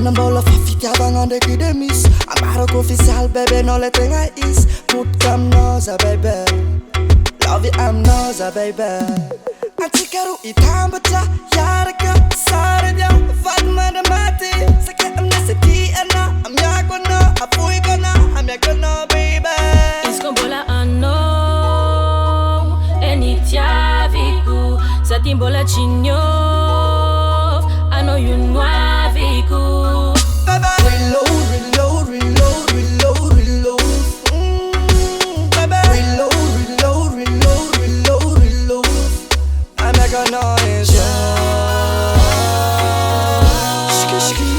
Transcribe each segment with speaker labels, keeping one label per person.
Speaker 1: Sana bola fafita bangan de ki de miss. Amarok official baby no le tenga is. Put cam noza baby. Love you I'm noza baby. Antikaru itambacha yaraka sarja Fatma de mati. Sake amne se ti ana am yakona afui kona am yakona baby.
Speaker 2: Iskombola ano enitia viku satimbola chinyo ano yunwa viku.
Speaker 1: Reload, reload, reload, reload, reload. Baby. Reload, reload, reload, reload, reload. I make a noise. Shki, shki.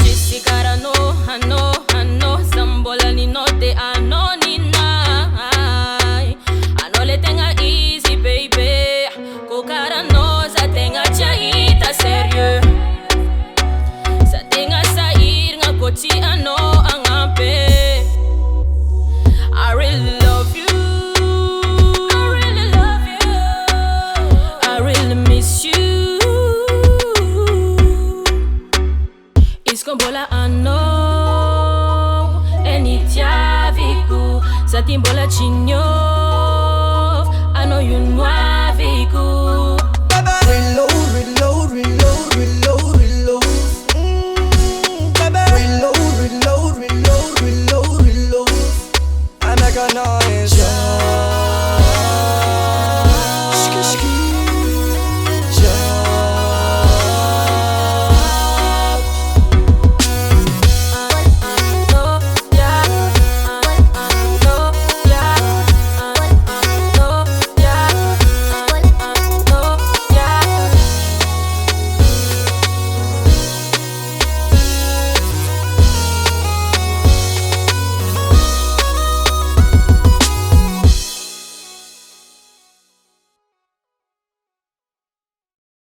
Speaker 2: Jessica no, ano, zambola ni note ano ni nai. Ano le tenga easy baby. Kokara no sa tenga chaita serio. Sa tenga sair nga koti ano ang ampe. I really love you. I really love you. I really miss you. Iskombola ano enitia viku satimbola chinyo ano yunwa viku.